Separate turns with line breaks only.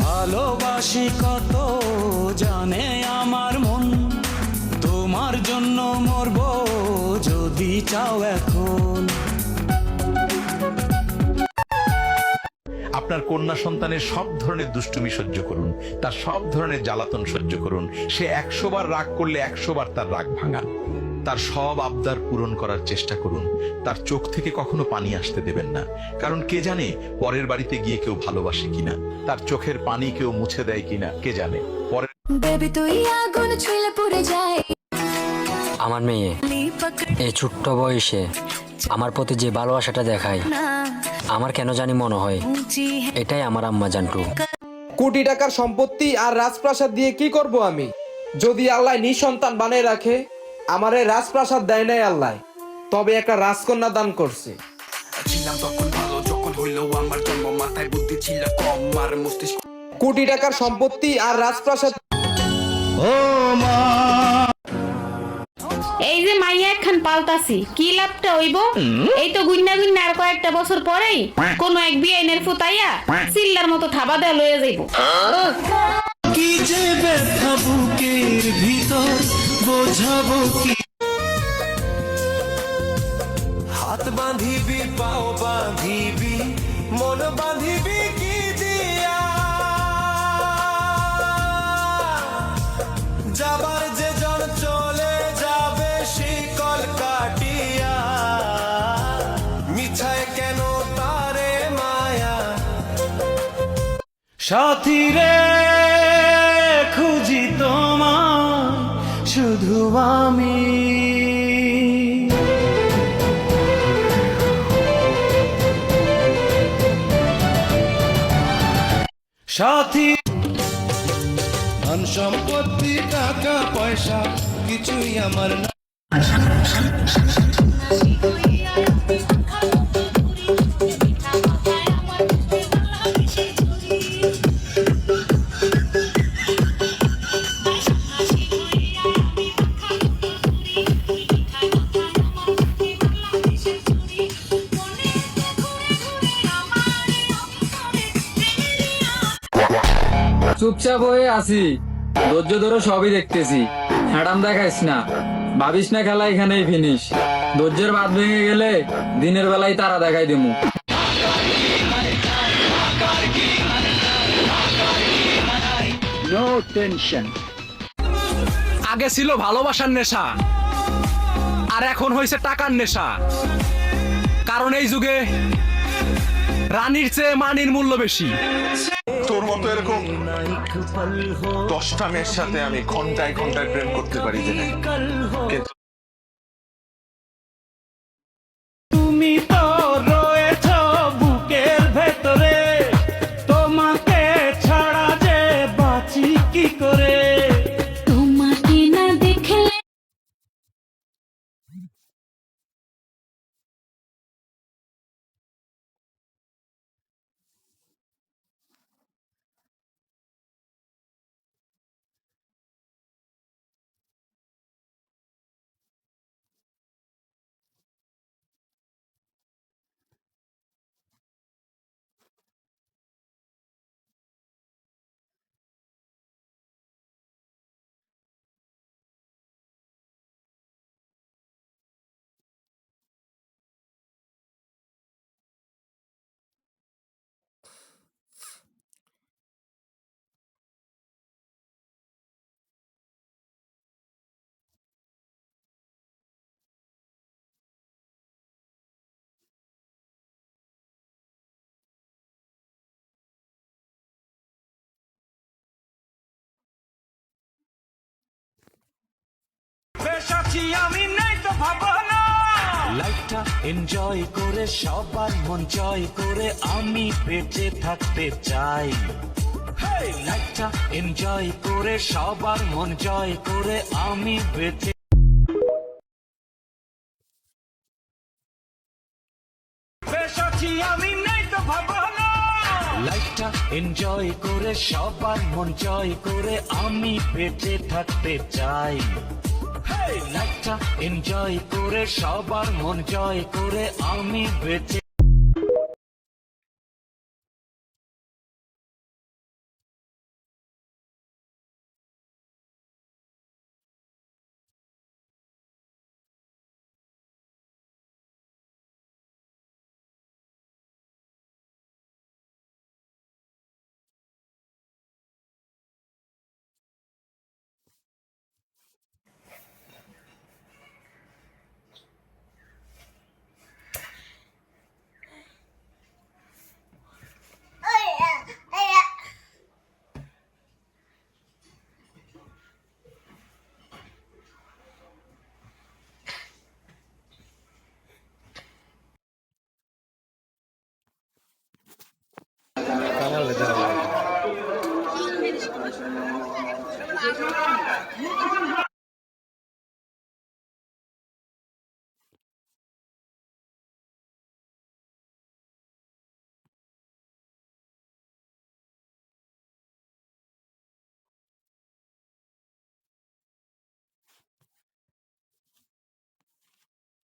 ভালোবাসি কত জানে আমার মন, তোমার জন্য মরবো যদি চাও এখন।
আপনার কন্যা সন্তানের সব ধরনের দুষ্টুমি সহ্য করুন, তার সব ধরনের জ্বালাতন সহ্য করুন। সে 100 বার রাগ করলে 100 বার তার রাগ ভাঙান। তার সব আবদার পূরণ করার চেষ্টা করুন। তার চোখ থেকে কখনো পানি আসতে দেবেন না, কারণ কে জানে পরের বাড়িতে গিয়ে কেউ ভালোবাসে কিনা, তার চোখের পানি কেউ মুছে দেয় কিনা কে জানে। পরের
আমার মেয়ে এই ছোট্ট বয়সে আমার প্রতি যে ভালোবাসাটা দেখায়, আমার কেন জানি মনে হয় এটাই আমার আম্মা জানটু।
কোটি টাকার সম্পত্তি আর রাজপ্রাসাদ দিয়ে কি করব আমি? যদি আল্লাহ নিঃসন্তান বানিয়ে রাখে, আমারে রাজপ্রাসাদ দেয় নাই আল্লাহ, তবে একটা রাজকন্যা দান করছে।
ছিলাম তখন ভালো, যখন হইলো আমার জন্ম, মাথায় বুদ্ধি ছিল কম, আর মস্তিষ্ক।
কোটি টাকার সম্পত্তি আর রাজপ্রাসাদ।
ও মা,
এই যে মাইয়া একখান পাল্টাছি, কি লাভটা হইব? এই তো গুন্না গুন্না আর কয়েকটা বছর পরেই কোন এক বিআইনের ফুতাইয়া চিল্লার মতো থাবা দেয়া লয়ে যাইব।
কি যে ব্যথা বুকের ভিতর বোঝাবো কি? হাত বাঁধিবি, পাও বাঁধিবি, মন বাঁধিবি কি দিয়া? যাবার যে জন চলে যাবে শিকল কাটিয়া, মিছায় কেন তারে মায়া? সাথী রে খুঁজি তোমায় শুধু আমি, সাথী। ধন সম্পত্তি টাকা পয়সা কিছুই আমার না।
চুপচাপ হয়ে আছি, ধৈর্য ধরে সবই দেখতেছি। হ্যাডাম দেখাইস না, ভাবিস না খেলা এখানেই ফিনিশ। ধৈর্যের বাঁধ ভেঙে গেলে দিনের বেলায় তারা দেখাই দিমু।
No tension. আগে ছিল ভালোবাসার নেশা, আর এখন হয়েছে টাকার নেশা। কারণ এই যুগে রানীর চেয়ে মানির মূল্য বেশি।
তোর মতো এরকম 10টা মেয়ের সাথে আমি ঘন্টায় ঘন্টায় প্রেম করতে পারি জেনে, কিন্তু
তুমি তো রয়েছ বুকের ভেতরে, তোমাকে ছাড়া যে বাঁচি কি করে?
তোমাকে না দেখলে
আমি নেই তো ভাবনা, লাইফটা এনজয় করে সবার মন জয় করে আমি বেঁচে থাকতে চাই। লাইফটা এনজয় করে সবার মন জয় করে আমি বেঁচে। বেশ আছি আমি নেই তো ভাবনা, লাইফটা এনজয় করে সবার মন জয় করে আমি বেঁচে থাকতে চাই। লাইফটা এনজয় করে সবার মন জয় করে আমি বেঁচে